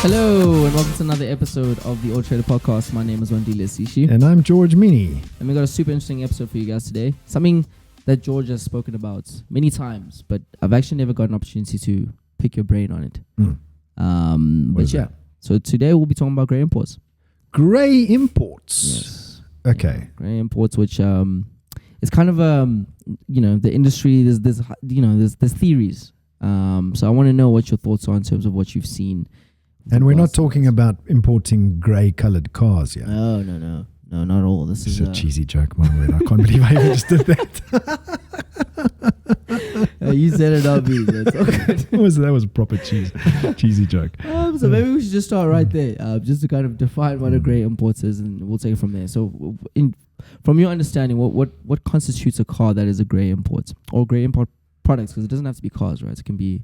Hello and welcome to another episode of the AutoTrader Podcast. My name is Wandile Sishi. And I'm George Mienie. And we got a super interesting episode for you guys today. Something that George has spoken about many times, but I've actually never got an opportunity to pick your brain on it. So today we'll be talking about grey imports. Grey imports? Yes. Okay. Yeah, grey imports, which it's kind of the industry. There's theories. So I want to know what your thoughts are in terms of what you've seen. And we're not talking about importing grey-coloured cars here. No, not at all. This is a cheesy joke, my word. I can't believe I even just did that. You said it, not me. That's okay. That was a proper cheesy joke. So maybe we should just start right there, just to kind of define what a grey import is, and we'll take it from there. So, from your understanding, what constitutes a car that is a grey import or grey import products? Because it doesn't have to be cars, right? It can be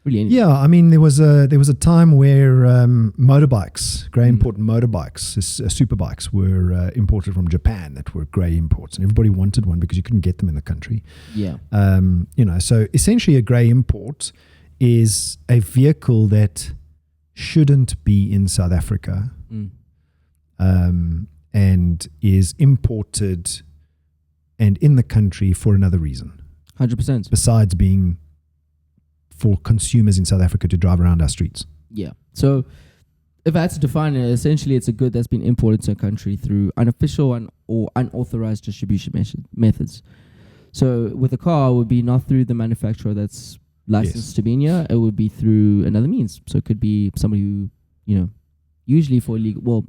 really anything. Yeah, I mean, there was a time where motorbikes, grey import motorbikes, superbikes were imported from Japan that were grey imports, and everybody wanted one because you couldn't get them in the country. Yeah. So essentially a grey import is a vehicle that shouldn't be in South Africa, and is imported and in the country for another reason. 100%. Besides being for consumers in South Africa to drive around our streets. Yeah. So if I had to define it, essentially it's a good that's been imported to a country through unofficial or unauthorized distribution methods. So with a car, it would be not through the manufacturer that's licensed to be in here. It would be through another means. So it could be somebody who, usually for illegal, well,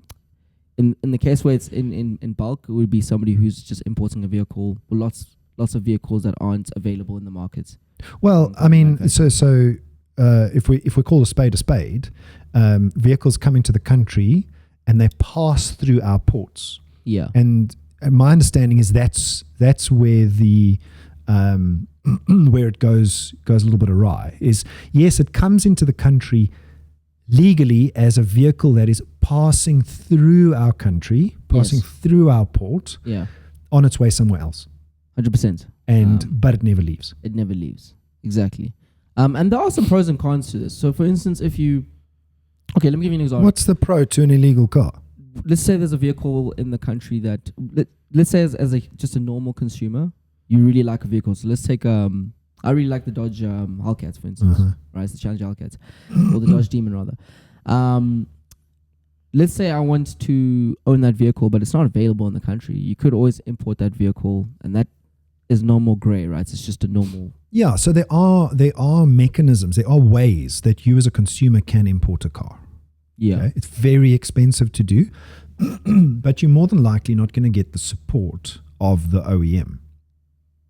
in the case where it's in bulk, it would be somebody who's just importing a vehicle, or lots of vehicles that aren't available in the market. Well, I mean, if we call a spade, vehicles come into the country and they pass through our ports. Yeah. And my understanding is that's where the where it goes a little bit awry. Is yes, it comes into the country legally as a vehicle that is passing through our country, through our port, on its way somewhere else. 100%. But it never leaves. It never leaves. Exactly. And there are some pros and cons to this. So, for instance, let me give you an example. What's the pro to an illegal car? Let's say there's a vehicle in the country that, let's say as just a normal consumer, you really like a vehicle. So let's take, I really like the Dodge Hellcat, for instance, right? It's the Challenger Hellcat, or the Dodge Demon rather. Let's say I want to own that vehicle, but it's not available in the country. You could always import that vehicle, and that is normal grey, right? It's just a normal. Yeah, so there are mechanisms, there are ways that you as a consumer can import a car. Yeah. Okay? It's very expensive to do, but you're more than likely not going to get the support of the OEM.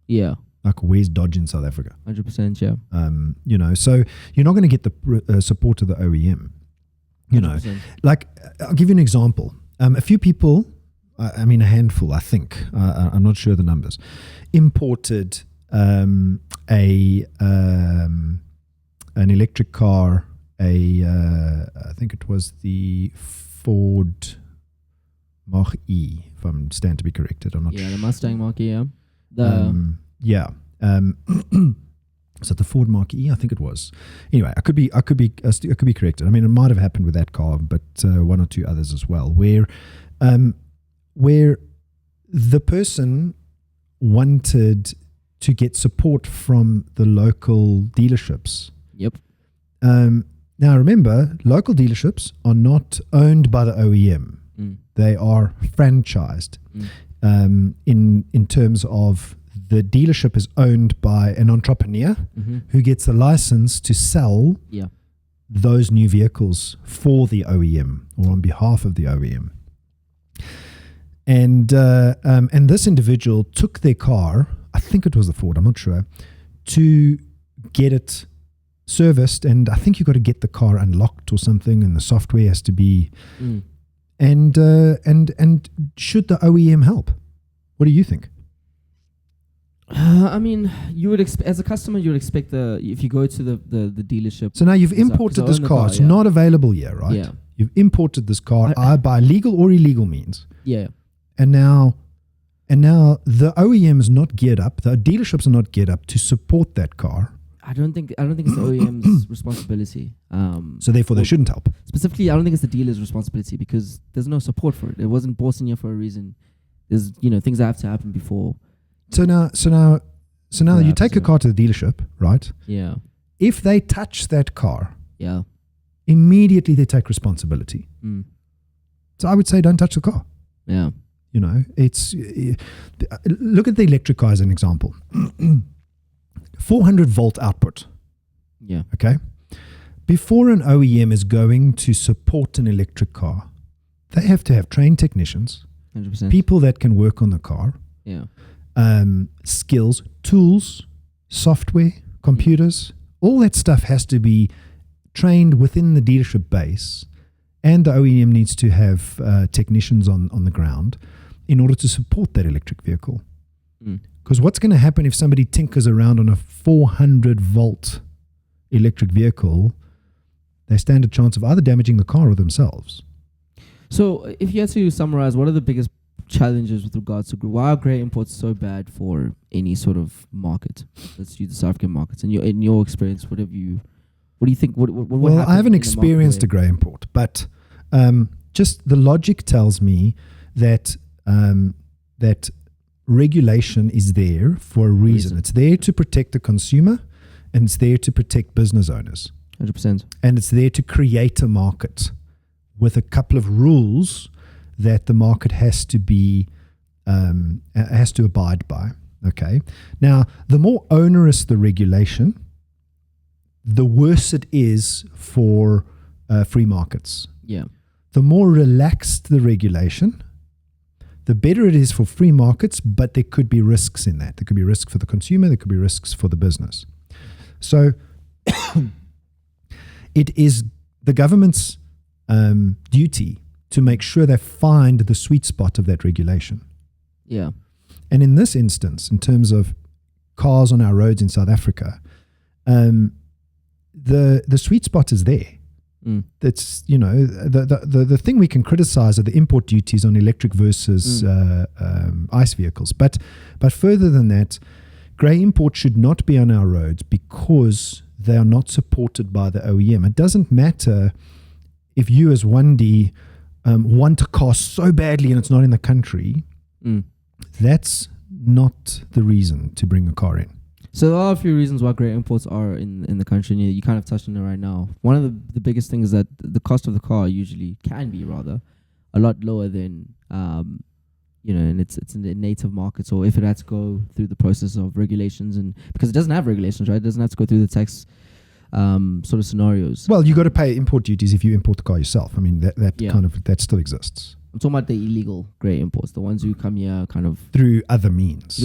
Yeah. Like, where's Dodge in South Africa? 100%, yeah. So you're not going to get the support of the OEM. 100%. Like, I'll give you an example. A few people, a handful, I think, I'm not sure the numbers, imported an electric car, I think it was the Ford Mach-E, if I'm stand to be corrected. I'm not sure. Yeah, the Mustang Mach-E, yeah. Is it the Ford Mach-E? I think it was. Anyway, I could be corrected. I mean, it might have happened with that car, but one or two others as well, where the person wanted to get support from the local dealerships. Yep. Now remember, local dealerships are not owned by the OEM. They are franchised. In terms of the dealership is owned by an entrepreneur who gets the license to sell those new vehicles for the OEM or on behalf of the OEM. And this individual took their car, I think it was the Ford, I'm not sure, to get it serviced, and I think you got to get the car unlocked or something, and the software has to be. And should the OEM help? What do you think? I mean, you would as a customer, you would expect if you go to the dealership. So now you've imported this car. It's not available yet, right? Yeah. You've imported this car by legal or illegal means. Yeah. And now the OEM is not geared up. The dealerships are not geared up to support that car. I don't think it's the OEM's responsibility. So therefore, they shouldn't help. Specifically, I don't think it's the dealer's responsibility because there's no support for it. It wasn't bought in here for a reason. There's things that have to happen before. So now you take a car to the dealership, right? Yeah. If they touch that car, Yeah. immediately they take responsibility. So I would say don't touch the car. Yeah. It's look at the electric car as an example. 400 volt output. Yeah. Okay. Before an OEM is going to support an electric car, they have to have trained technicians, 100%. people that can work on the car, Yeah. skills, tools, software, computers. All that stuff has to be trained within the dealership base, and the OEM needs to have technicians on the ground in order to support that electric vehicle. Because what's going to happen if somebody tinkers around on a 400 volt electric vehicle? They stand a chance of either damaging the car or themselves. So if you had to summarize, what are the biggest challenges with regards to why are grey imports so bad for any sort of market? Let's use the South African markets. In your experience, what do you think? Well, I haven't experienced a grey import, but just the logic tells me that that regulation is there for a reason. It's there to protect the consumer, and it's there to protect business owners. 100%. And it's there to create a market with a couple of rules that the market has to abide by. Okay. Now, the more onerous the regulation, the worse it is for free markets. Yeah. The more relaxed the regulation, the better it is for free markets, but there could be risks in that. There could be risks for the consumer, there could be risks for the business. So it is the government's duty to make sure they find the sweet spot of that regulation. Yeah. And in this instance, in terms of cars on our roads in South Africa, the sweet spot is there. That's the thing we can criticize are the import duties on electric versus ICE vehicles. But further than that, grey imports should not be on our roads because they are not supported by the OEM. It doesn't matter if you as 1D want a car so badly and it's not in the country. That's not the reason to bring a car in. So there are a few reasons why grey imports are in the country, and you kind of touched on it right now. One of the biggest things is that the cost of the car can be a lot lower than and it's in the native markets, or if it had to go through the process of regulations, and because it doesn't have regulations, right? It doesn't have to go through the tax sort of scenarios. Well, you got to pay import duties if you import the car yourself. I mean that still exists. I'm talking about the illegal grey imports, the ones who come here kind of through other means.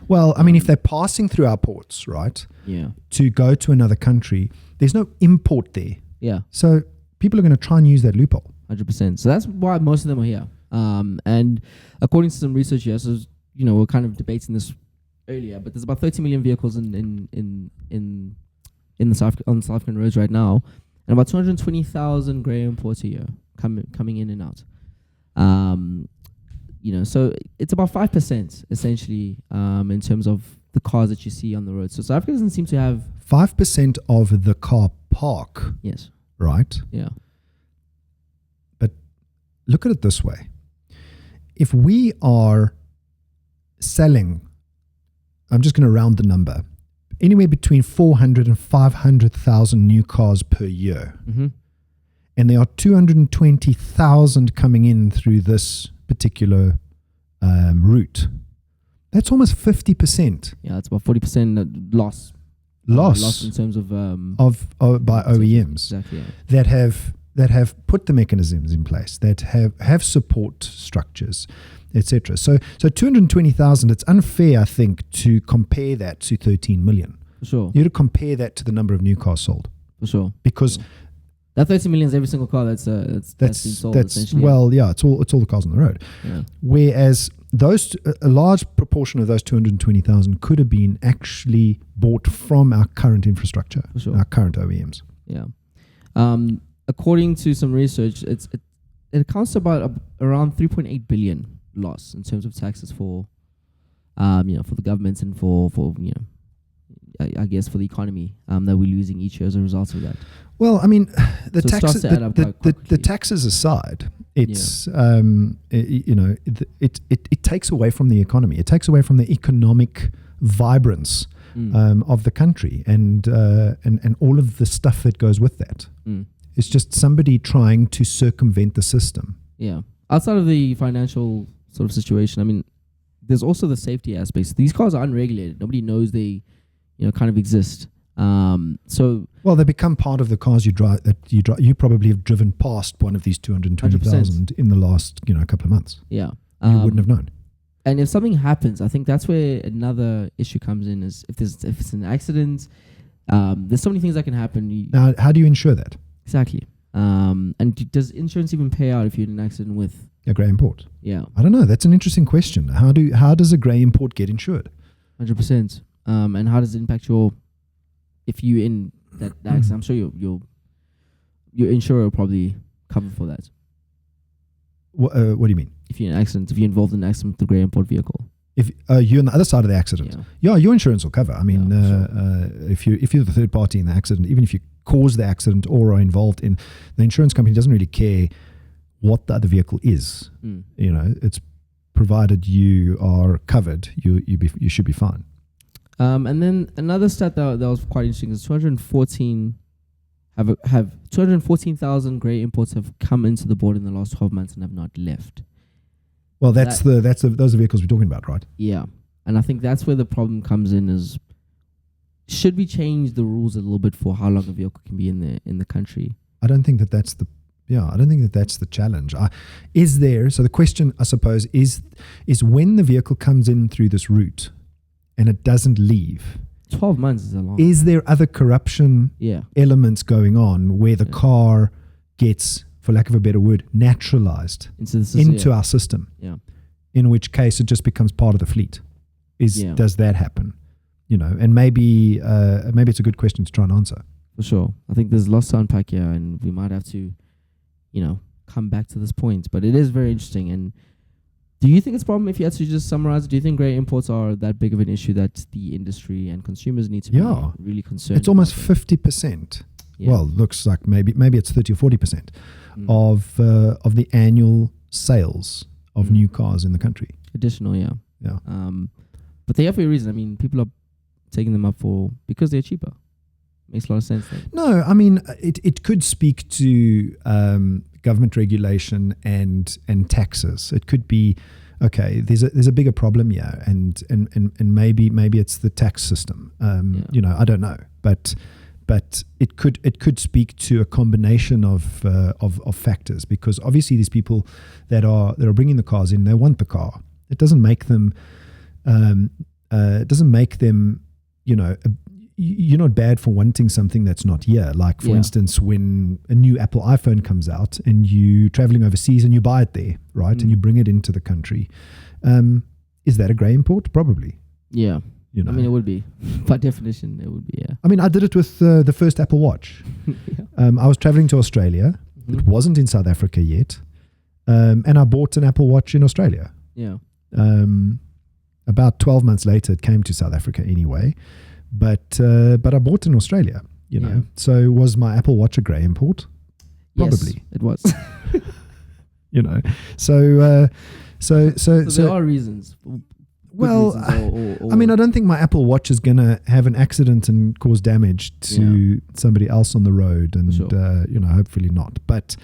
Well, I mean, if they're passing through our ports, right? Yeah. To go to another country, there's no import there. Yeah. So people are going to try and use that loophole. 100%. So that's why most of them are here. And according to some research here, so we're kind of debating this earlier, but there's about 30 million vehicles on the South African roads right now, and about 220,000 grey imports a year coming in and out. So it's about 5% essentially in terms of the cars that you see on the road. So South Africa doesn't seem to have 5% of the car park. Yes. Right? Yeah. But look at it this way. If we are selling, I'm just going to round the number, anywhere between 400 and 500,000 new cars per year. Mm-hmm. And there are 220,000 coming in through this particular route. That's almost 50%. Yeah, it's about 40% loss. Loss in terms of by OEMs. Exactly. Yeah. That have put the mechanisms in place, that have support structures, etc. So 220,000. It's unfair, I think, to compare that to 13 million. For sure. You have to compare that to the number of new cars sold. For sure. Because that 30 million is every single car that's been sold. Essentially. It's all the cars on the road. Yeah. Whereas a large proportion of those 220,000 could have been actually bought from our current infrastructure, For sure. our current OEMs. Yeah. According to some research, it accounts to about around 3.8 billion loss in terms of taxes for the governments and for I guess, for the economy that we're losing each year as a result of that. Well, I mean, the So it starts taxes, to add up quite the quickly. taxes aside, it's it takes away from the economy. It takes away from the economic vibrance of the country, and all of the stuff that goes with that. It's just somebody trying to circumvent the system. Yeah. Outside of the financial sort of situation, I mean, there's also the safety aspects. These cars are unregulated. Nobody knows they, kind of exist. So Well, they become part of the cars you drive. You probably have driven past one of these 220,000 in the last couple of months. yeah, You wouldn't have known. And if something happens, I think that's where another issue comes in. Is if it's an accident, there's so many things that can happen. Now, how do you ensure that? Exactly. And does insurance even pay out if you're in an accident with? A grey import? Yeah, I don't know. That's an interesting question. How does a grey import get insured? 100%. And how does it impact if you in that accident? I'm sure your insurer will probably cover for that. What do you mean? If you're in an accident, if you're involved in an accident with the grey import vehicle. If you're on the other side of the accident, yeah, your insurance will cover. I mean, if you're the third party in the accident, even if you cause the accident or are involved in, the insurance company doesn't really care what the other vehicle is. It's provided you are covered, you should be fine. And then another stat that was quite interesting is 214,000 grey imports have come into the board in the last 12 months and have not left. Well, those are the vehicles we're talking about, right? Yeah, and I think that's where the problem comes in. Is should we change the rules a little bit for how long a vehicle can be in the country? I don't think that's the challenge. So the question, I suppose, is when the vehicle comes in through this route and it doesn't leave. 12 months is a long. Is there other corruption elements going on where the car gets, for lack of a better word, naturalized into our system? Yeah. In which case it just becomes part of the fleet. Does that happen? And maybe it's a good question to try and answer. For sure. I think there's lots to unpack here, and we might have to, come back to this point. But it is very interesting. And do you think it's a problem, if you had to just summarize? Do you think grey imports are that big of an issue that the industry and consumers need to be really concerned? It's almost about 50%. Yeah. Well, looks like maybe it's 30 or 40% of the annual sales of new cars in the country. Additional, yeah. Yeah. But they have for a reason. I mean, people are taking them up because they're cheaper. Makes a lot of sense. No, I mean, it could speak to government regulation and taxes. It could be, okay, there's a bigger problem here, and maybe it's the tax system. I don't know, but it could speak to a combination of factors, because obviously these people that are bringing the cars in, they want the car. It doesn't make them. You're not bad for wanting something that's not here. Like, for instance, when a new Apple iPhone comes out and you're traveling overseas and you buy it there, right? And you bring it into the country. Is that a grey import? Probably. Yeah. I mean, it would be. By definition, it would be, yeah. I mean, I did it with the first Apple Watch. I was traveling to Australia. It wasn't in South Africa yet. And I bought an Apple Watch in Australia. Yeah. About 12 months later, it came to South Africa anyway. But I bought in Australia, So was my Apple Watch a grey import? Probably. Yes, it was. So there are reasons. Well, I mean, I don't think my Apple Watch is going to have an accident and cause damage to somebody else on the road, and hopefully not. But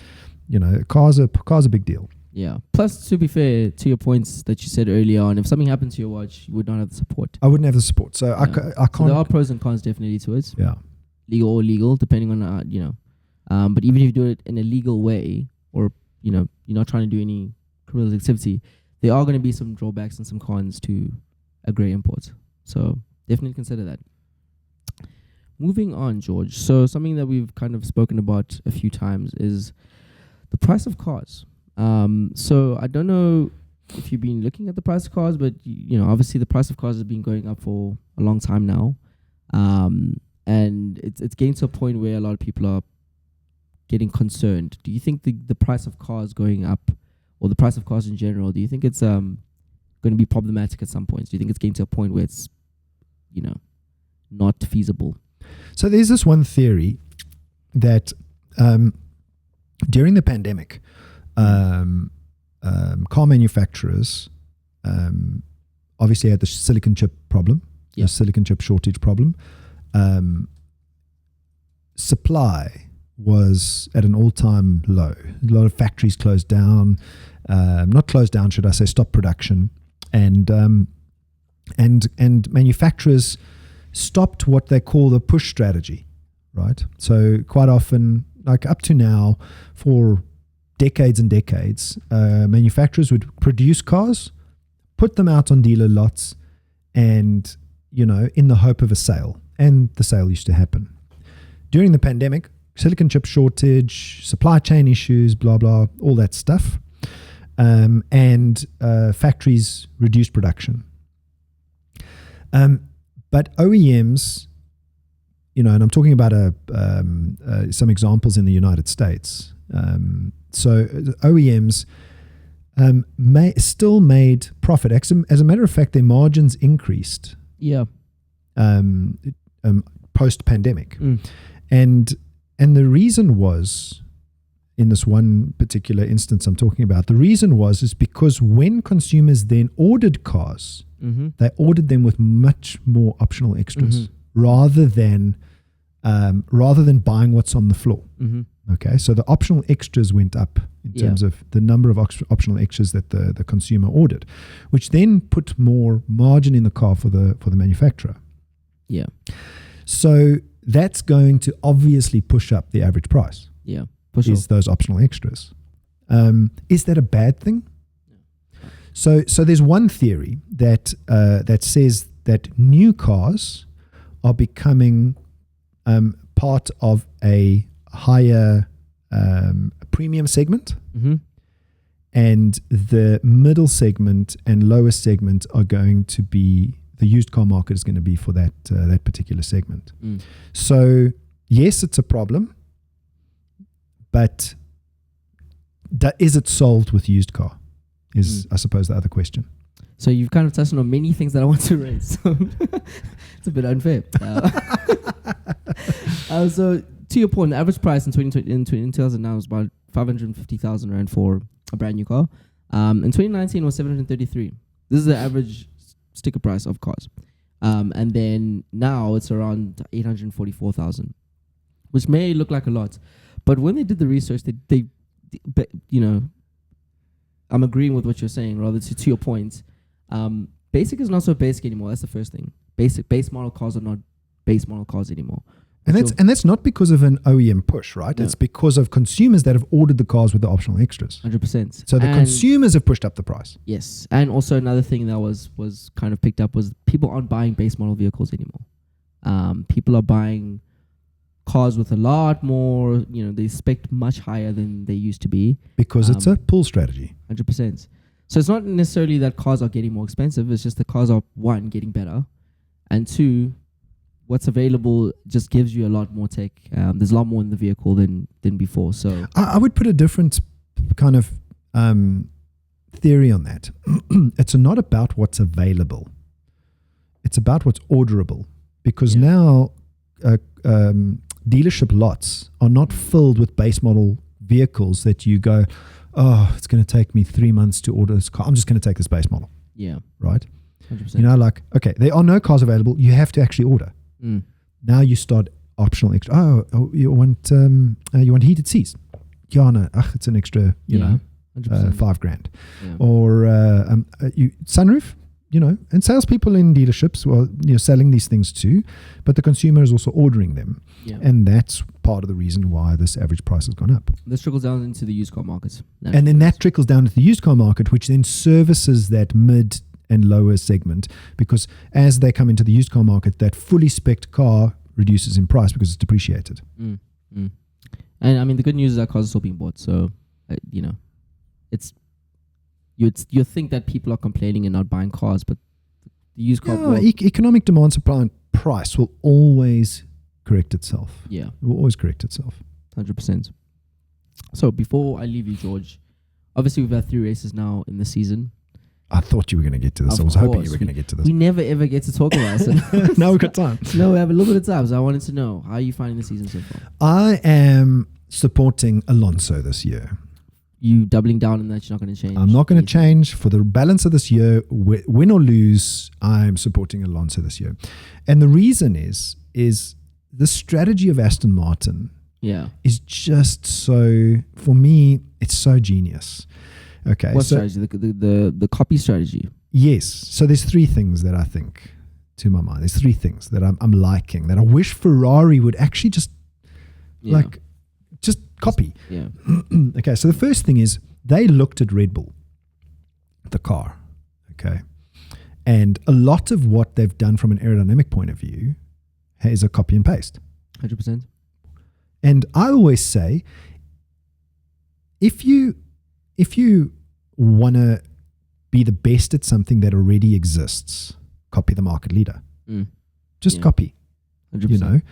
cars are a big deal. Yeah. Plus, to be fair, to your points that you said earlier on, if something happened to your watch, you would not have the support. I wouldn't have the support. So I can't. So there are pros and cons definitely to it. Yeah. Legal or illegal, depending on, but even if you do it in a legal way, or, you're not trying to do any criminal activity, there are going to be some drawbacks and some cons to a grey import. So definitely consider that. Moving on, George. So something that we've kind of spoken about a few times is the price of cars. So I don't know if you've been looking at the price of cars, but obviously the price of cars has been going up for a long time now. And it's getting to a point where a lot of people are getting concerned. Do you think the price of cars going up, or the price of cars in general, do you think it's going to be problematic at some point? Do you think it's getting to a point where it's, not feasible. So there's this one theory that during the pandemic, car manufacturers obviously had the silicon chip problem, the silicon chip shortage problem. Supply was at an all-time low. A lot of factories closed down, not closed down, should I say, stopped production, and manufacturers stopped what they call the push strategy, right? So quite often, like up to now, for decades and decades, manufacturers would produce cars, put them out on dealer lots, and in the hope of a sale, and the sale used to happen. During the pandemic, silicon chip shortage, supply chain issues, blah, blah, all that stuff. And factories reduced production. But OEMs, and I'm talking about some examples in the United States. So OEMs still made profit. As a matter of fact, their margins increased. Yeah. Post-pandemic. And the reason was, in this one particular instance I'm talking about, the reason is because when consumers then ordered cars, they ordered them with much more optional extras rather than buying what's on the floor. Okay, so the optional extras went up in terms of the number of optional extras that the consumer ordered, which then put more margin in the car for the manufacturer. Yeah. So that's going to obviously push up the average price. Yeah. Is those optional extras. Is that a bad thing? So there's one theory that says that new cars are becoming part of a higher premium segment, and the middle segment and lower segment are going to be, the used car market is going to be for that particular segment. So yes, it's a problem, but is it solved with used car? Is I suppose the other question. So you've kind of touched on many things that I want to raise. So it's a bit unfair. So to your point, the average price in 2009 was about 550,000 Rand for a brand new car. In 2019 was 733. This is the average sticker price of cars. And then now it's around 844,000, which may look like a lot. But when they did the research, they I'm agreeing with what you're saying, rather to your point. Basic is not so basic anymore. That's the first thing. Base model cars are not base model cars anymore. And that's not because of an OEM push, right? No. It's because of consumers that have ordered the cars with the optional extras. 100%. So the consumers have pushed up the price. Yes. And also another thing that was kind of picked up was people aren't buying base model vehicles anymore. People are buying cars with a lot more, they expect much higher than they used to be. Because it's a pull strategy. 100%. So it's not necessarily that cars are getting more expensive. It's just the cars are, one, getting better. And two, what's available just gives you a lot more tech. There's a lot more in the vehicle than before. So I would put a different kind of theory on that. It's not about what's available. It's about what's orderable. Because now dealership lots are not filled with base model vehicles that you go, oh, it's going to take me 3 months to order this car. I'm just going to take this base model. Yeah. Right? 100%. Okay, there are no cars available. You have to actually order. Now you start optional extra. Oh, you want heated seats? Yeah, no, it's an extra, $5,000. Yeah. Or sunroof, and salespeople in dealerships, selling these things too, but the consumer is also ordering them. Yeah. And that's part of the reason why this average price has gone up. This trickles down into the used car markets. And then that trickles down to the used car market, which then services that mid and lower segment, because as they come into the used car market, that fully spec'd car reduces in price because it's depreciated. And I mean, the good news is that cars are still being bought. So, it's you think that people are complaining and not buying cars, but the used car economic demand, supply, and price will always correct itself. Yeah, it will always correct itself. 100%. So before I leave you, George, obviously we've had 3 races now in the season. I thought you were going to get to this. Of I was hoping course. you were going to get to this. We never ever get to talk about it. Now we've got time. No, we have a little bit of time. So I wanted to know, how are you finding the season so far? I am supporting Alonso this year. You doubling down on that? You're not going to change? I'm not going to change. For the balance of this year, win or lose, I'm supporting Alonso this year. And the reason is the strategy of Aston Martin is just so, for me, it's so genius. Okay. What strategy? The copy strategy? Yes. So there's three things that I think, to my mind, there's three things that I'm liking, that I wish Ferrari would actually just copy. Yeah. Okay. So the first thing is they looked at Red Bull, the car. Okay. And a lot of what they've done from an aerodynamic point of view is a copy and paste. 100%. And I always say, if you want to be the best at something that already exists, copy the market leader. Just copy. 100%. You know,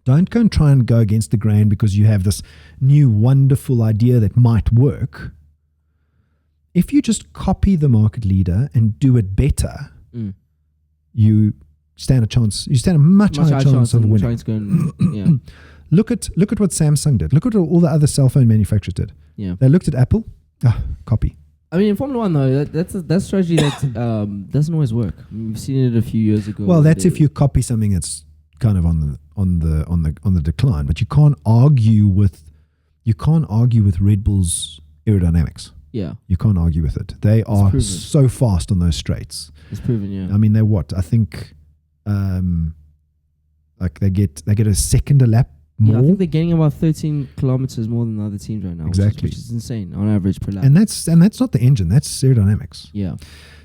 don't go and try and go against the grain because you have this new wonderful idea that might work. If you just copy the market leader and do it better, you stand a chance. You stand a much higher chance of winning. Look at what Samsung did. Look at what all the other cell phone manufacturers did. Yeah, they looked at Apple. Copy. I mean, in Formula One though, that's strategy that doesn't always work. I mean, we've seen it a few years ago. Well, that's if you copy something that's kind of on the decline. But you can't argue with Red Bull's aerodynamics. Yeah, you can't argue with it. They are so fast on those straights. It's proven. Yeah. I mean, they're what? I think, like they get a second a lap more. Yeah, I think they're getting about 13 kilometers more than the other teams right now. Exactly, which is insane on average per lap. And that's not the engine. That's aerodynamics. Yeah.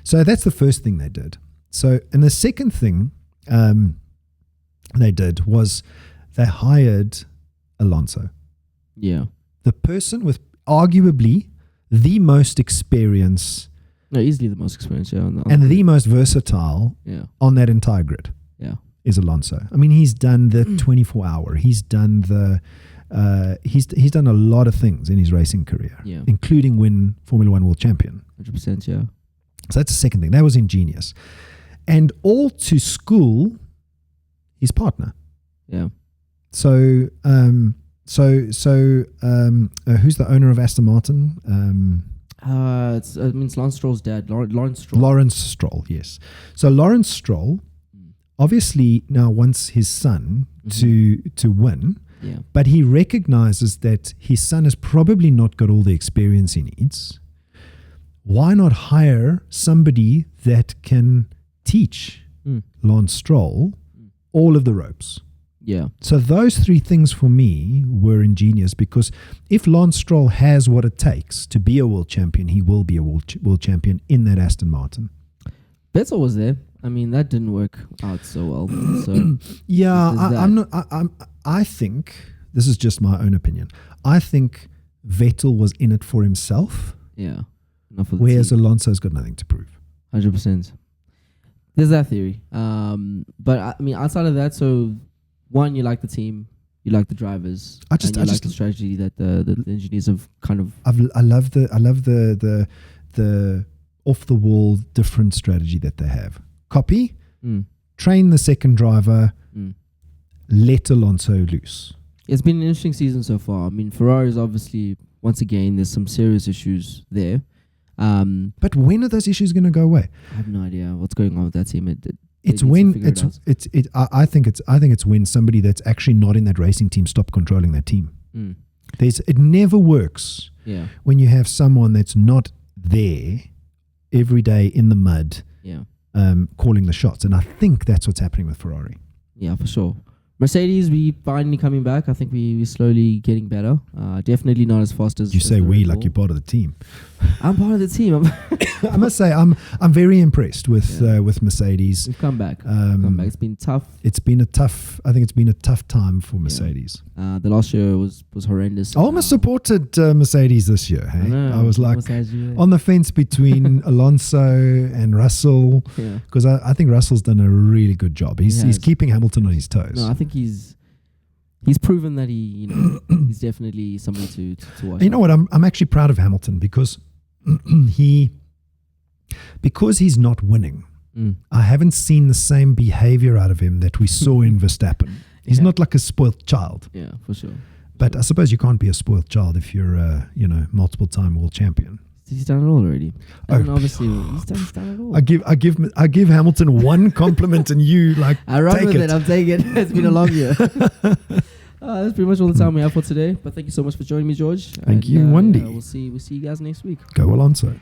So that's the first thing they did. So, and the second thing they did was they hired Alonso. Yeah. The person with arguably the most experience. No, easily the most experience, yeah. And the most versatile on that entire grid. Yeah. Is Alonso. I mean, he's done the 24-hour. He's done he's done a lot of things in his racing career, including win Formula One World Champion. 100%, yeah. So that's the second thing. That was ingenious. And all to school his partner. Yeah. So who's the owner of Aston Martin? It's Lawrence Stroll's dad, Lawrence Stroll. Lawrence Stroll, yes. So Lawrence Stroll obviously now wants his son to win, but he recognizes that his son has probably not got all the experience he needs. Why not hire somebody that can teach Lawrence Stroll all of the ropes? Yeah. So those three things for me were ingenious, because if Lawrence Stroll has what it takes to be a world champion, he will be a world champion in that Aston Martin. Vettel was there. I mean, that didn't work out so well. So I think this is just my own opinion. I think Vettel was in it for himself. Yeah. Whereas Alonso's got nothing to prove. 100%. There's that theory. But I mean, outside of that, so one, you like the team, you like the drivers, I like the strategy that the engineers have kind of. I love the off the wall different strategy that they have. Copy, train the second driver, let Alonso loose. It's been an interesting season so far. I mean, Ferrari's obviously, once again, there's some serious issues there. But when are those issues going to go away? I have no idea what's going on with that team. I think it's when somebody that's actually not in that racing team stop controlling that team. It never works when you have someone that's not there every day in the mud. Calling the shots, and I think that's what's happening with Ferrari. Yeah, for sure. Mercedes, we finally coming back. I think we're slowly getting better. Definitely not as fast as you say. We like you're part of the team. I'm part of the team. I must say, I'm very impressed with Mercedes. We've come back. It's been tough. I think it's been a tough time for Mercedes. The last year was horrendous. I almost supported Mercedes this year. Hey? I was like on the fence between Alonso and Russell, because I think Russell's done a really good job. He's keeping Hamilton on his toes. No, I think he's proven that he's definitely somebody to watch. You know what? I'm actually proud of Hamilton, because he Because he's not winning, I haven't seen the same behavior out of him that we saw in Verstappen. He's not like a spoiled child. Yeah, for sure. But I suppose you can't be a spoiled child if you're a multiple-time world champion. He's done it all already. And obviously, he's done it all. I give Hamilton one compliment, and you I run take with it. it. I'm taking it. It's been a long year. That's pretty much all the time we have for today. But thank you so much for joining me, George. Thank you, Wendy. We'll see you guys next week. Go Alonso.